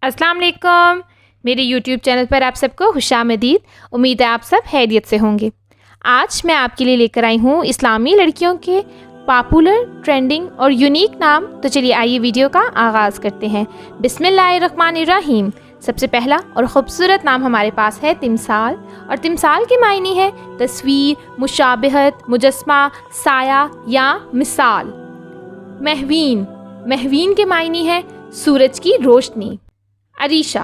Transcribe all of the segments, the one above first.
अस्सलाम वालेकुम। मेरे YouTube चैनल पर आप सबको खुशामदीद। उम्मीद है आप सब खैरियत से होंगे। आज मैं आपके लिए लेकर आई हूँ इस्लामी लड़कियों के पॉपुलर, ट्रेंडिंग और यूनिक नाम। तो चलिए आइए वीडियो का आगाज़ करते हैं। बिस्मिल्लाहिर्रहमानिर्रहीम। सबसे पहला और ख़ूबसूरत नाम हमारे पास है तिमसाल, और तिमसाल की मायनी है तस्वीर, मुशाबहत, मुजस्मा, साया या मिसाल। महवीन, महवीन के मायनी है सूरज की रोशनी। अरीशा,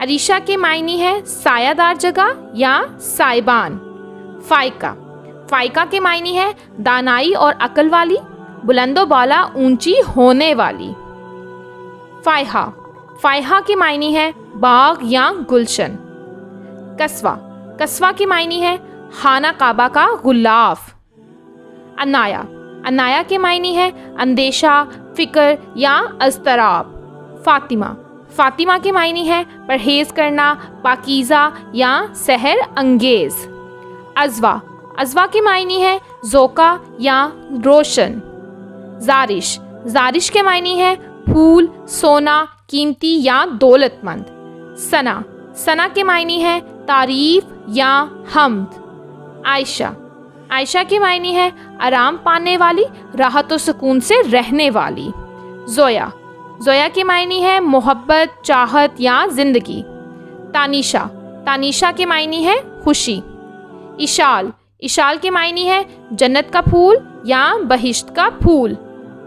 अरीशा के मायनी है सायादार जगह या साइबान। फ़ाइका, फ़ाइका के मायनी है दानाई और अक्ल वाली, बुलंदो बाला, ऊंची होने वाली। फ़ाइहा, फ़ाइहा के मायनी है बाग या गुलशन। कस्वा, कस्वा के मायनी है खाना काबा का गुलाफ। अनाया, अनाया के मायनी है अंदेशा, फ़िक्र या अज़तराब। फ़ातिमा, फ़ातिमा के मायनी है परहेज़ करना, पाकीज़ा या सहर अंगेज़। अज़वा, अज़वा के मायनी है ज़ोका या रोशन। ज़ारिश, ज़ारिश के मायनी है फूल, सोना, कीमती या दौलतमंद। सना, सना के मायनी है तारीफ़ या हम्द। आयशा, आयशा के मायनी है आराम पाने वाली, राहत व सुकून से रहने वाली। ज़ोया, ज़ोया के मायनी है मोहब्बत, चाहत या ज़िंदगी। तानिशा, तानिशा के मायनी है खुशी। इशाल, इशाल के मायनी है जन्नत का फूल या बहिश्त का फूल।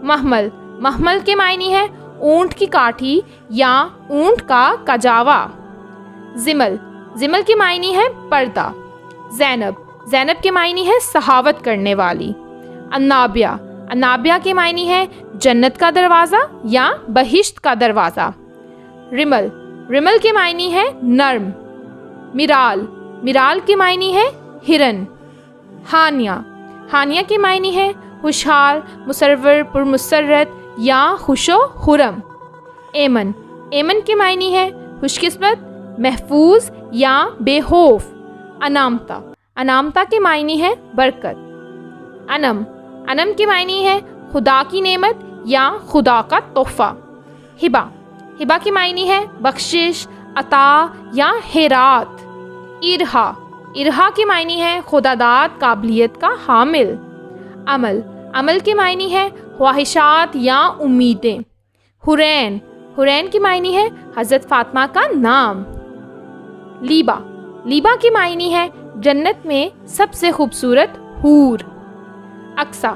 महमल, महमल के मायनी है ऊँट की काठी या ऊँट का कजावा। ज़िमल, ज़िमल के मायनी है पर्दा। ज़ैनब, ज़ैनब के मायनी है सहावत करने वाली। अन्नाबिया, अन्नाबिया के मायनी है जन्नत का दरवाज़ा या बहिश्त का दरवाज़ा। रिमल, रिमल के मायनी है नर्म। मिराल, मिराल के मायनी है हिरन। हानिया, हानिया के मायनी है खुशहाल, मुसर्वर, पुरमुसर्रत या खुशो खुरम। एमन, एमन के मायनी है खुशकिस्मत, महफूज या बेखौफ। अनामता, अनामता के मायनी है बरकत। अनम, अनम के मायनी है खुदा की नेमत या खुदा का तोहफ़ा। हिबा, हिबा की मायनी है बख्शिश, अता या हेरात। इरहा, इरहा की मायनी है खुदादाद, काबिलियत का हामिल। अमल, अमल की मायनी है ख्वाहिशात या उम्मीदें। हुरैन, हुरैन की मायनी है हज़रत फ़ातिमा का नाम। लीबा, लीबा की मायनी है जन्नत में सबसे खूबसूरत हूर। अक्सा,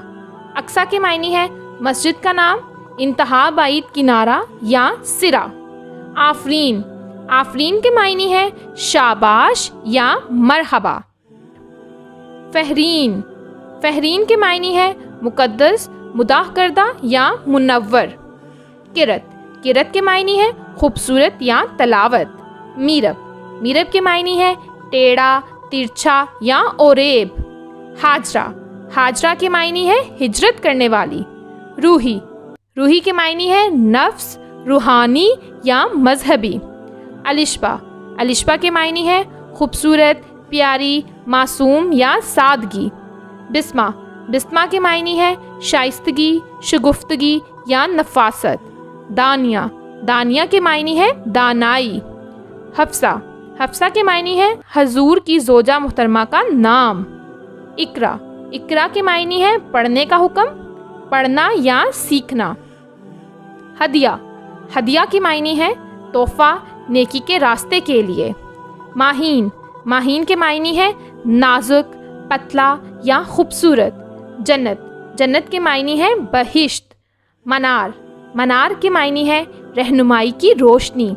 अक्सा के मायनी है मस्जिद का नाम, इंतहा बाईद किनारा या सिरा। आफरीन, आफरीन के मायनी है शाबाश या मरहबा। फहरीन, फहरीन के मायनी है मुकद्दस, मुदाह करदा या मुनव्वर। किरत, किरत के मायनी है खूबसूरत या तलावत। मीरब, मीरब के मायनी है टेढ़ा, तिरछा या ओरेब। हाजरा, हाजरा के मायनी है हिजरत करने वाली। रूही, रूही के मायनी है नफ्स, रूहानी या मजहबी। अलिश्बा, अलिश्बा के मायनी है खूबसूरत, प्यारी, मासूम या सादगी। बिस्मा, बिस्मा के मायनी है शाइस्तगी, शगुफ्तगी या नफासत। दानिया, दानिया के मायनी है दानाई। हफ्सा, हफ्सा के मायनी है हजूर की ज़ोजा मुहतरमा का नाम। इकरा, इकरा के मायनी है पढ़ने का हुक्म, पढ़ना या सीखना। हदिया, हदिया की मायनी है तोहफ़ा, नेकी के रास्ते के लिए। माहीन, माहीन के मायनी है नाजुक, पतला या खूबसूरत। जन्नत, जन्नत के मायनी है बहिश्त। मनार, मनार के मायनी है रहनुमाई की रोशनी।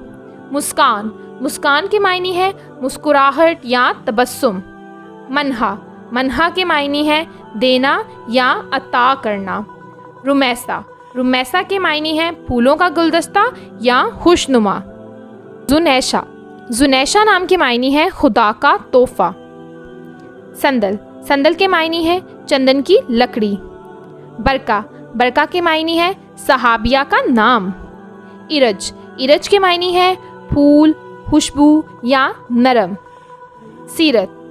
मुस्कान, मुस्कान के मायनी है मुस्कुराहट या तबस्सुम। मनहा, मनहा के मायनी है देना या अता करना। रुमैसा, रुमैसा के मायनी है फूलों का गुलदस्ता या खुशनुमा। जुनैशा, जुनैशा नाम के मायनी है खुदा का तोहफ़ा। संदल, संदल के मायनी है चंदन की लकड़ी। बरका, बरका के मायनी है सहाबिया का नाम। इरज, इरज के मायनी है फूल, खुशबू या नरम। सीरत,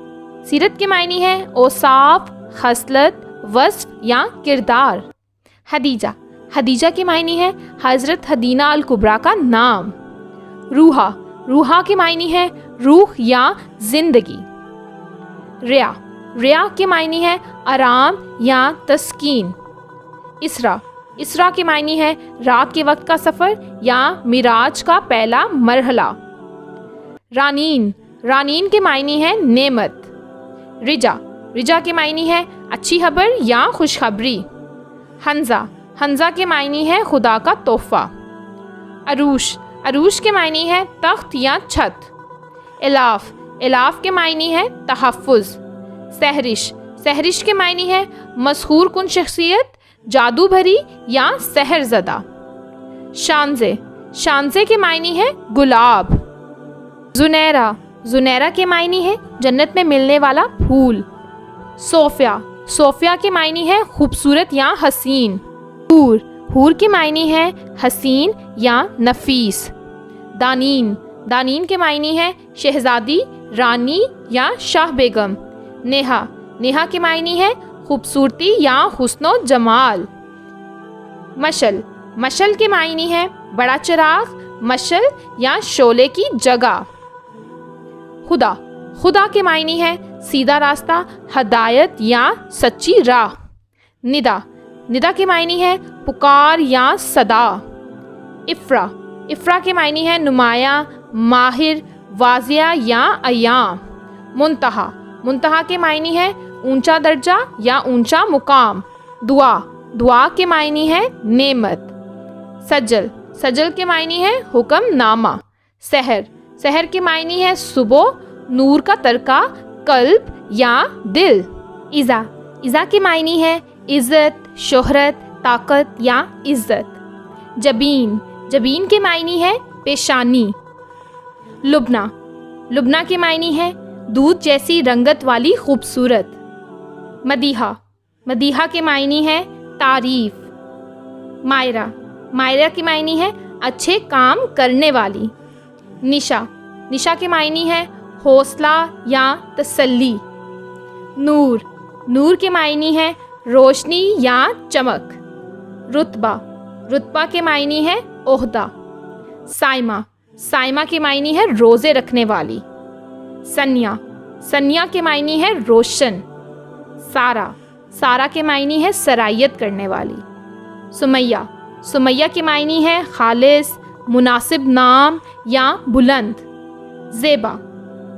सीरत के मायनी है औसाफ, खसलत, वस्फ या किरदार। हदीजा, हदीजा के मायनी है हज़रत हदीना अल कुबरा का नाम। روحا، روحا کے معنی ہے روح یا زندگی. ریا، ریا کے معنی ہے آرام یا تسکین. اسرا، اسرا کے معنی ہے رات کے وقت کا سفر یا معراج کا پہلا مرحلہ. رانین، رانین کے معنی ہے نعمت. رجا، رجا کے معنی ہے اچھی خبر یا خوشخبری. حنزہ، حنزہ کے معنی ہے خدا کا تحفہ. عروش، عروش کے معنی ہے تخت یا چھت. الاف، الاف کے معنی ہے تحفظ. سحرش، سحرش کے معنی ہے مسحور کن شخصیت، جادو بھری یا سحر زدہ. شانزے، شانزے کے معنی ہے گلاب. زنیرہ، زنیرہ کے معنی ہے جنت میں ملنے والا پھول. صوفیہ، صوفیہ کے معنی ہے خوبصورت یا حسین. حور، حور کے معنی ہے حسین یا نفیس. دانین، دانین کے معنی ہے شہزادی، رانی یا شاہ بیگم. نیہا، نیہا کے معنی ہے خوبصورتی یا حسن و جمال. مشل، مشل کے معنی ہے بڑا چراغ، مشل یا شعلے کی جگہ. خدا، خدا کے معنی ہے سیدھا راستہ، ہدایت یا سچی راہ. ندا، ندا کے معنی ہے پکار یا صدا. افرا، افرا کے معنی ہے نمایاں، ماہر، واضح یا ایام. منتہا، منتہا کے معنی ہے اونچا درجہ یا اونچا مقام. دعا، دعا کے معنی ہے نعمت. سجل، سجل کے معنی ہے حکم نامہ. سحر، سحر کے معنی ہے صبح، نور کا ترکہ، قلب یا دل. عزا، عزا کے معنی ہے عزت، شہرت، طاقت یا عزت. جبین، جبین کے معنی ہے پیشانی. لبنہ، لبنہ کے معنی ہے دودھ جیسی رنگت والی خوبصورت. مدیحہ، مدیحہ کے معنی ہے تعریف. مائرہ، مائرہ کے معنی ہے اچھے کام کرنے والی. نشا، نشا کے معنی ہے حوصلہ یا تسلی. نور، نور کے معنی ہے روشنی یا چمک. رتبہ، رتبہ کے معنی ہے عہدہ. سائمہ، سائمہ کے معنی ہے روزے رکھنے والی. سنیا، سنیا کے معنی ہے روشن. سارا، سارا کے معنی ہے سرایت کرنے والی. سمیہ، سمیہ کے معنی ہے خالص، مناسب نام یا بلند. زیبا،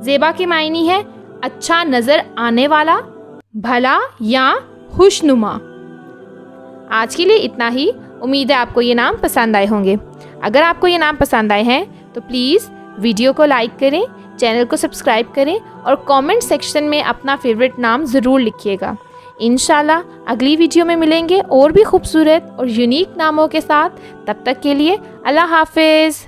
زیبا کے معنی ہے اچھا نظر آنے والا، بھلا یا خوشنما. آج کے لیے اتنا ہی. امید ہے آپ کو یہ نام پسند آئے ہوں گے. اگر آپ کو یہ نام پسند آئے ہیں تو پلیز ویڈیو کو لائک کریں، چینل کو سبسکرائب کریں اور کامنٹ سیکشن میں اپنا فیوریٹ نام ضرور لکھیے گا. انشاءاللہ اگلی ویڈیو میں ملیں گے اور بھی خوبصورت اور یونیک ناموں کے ساتھ. تب تک کے لیے اللہ حافظ.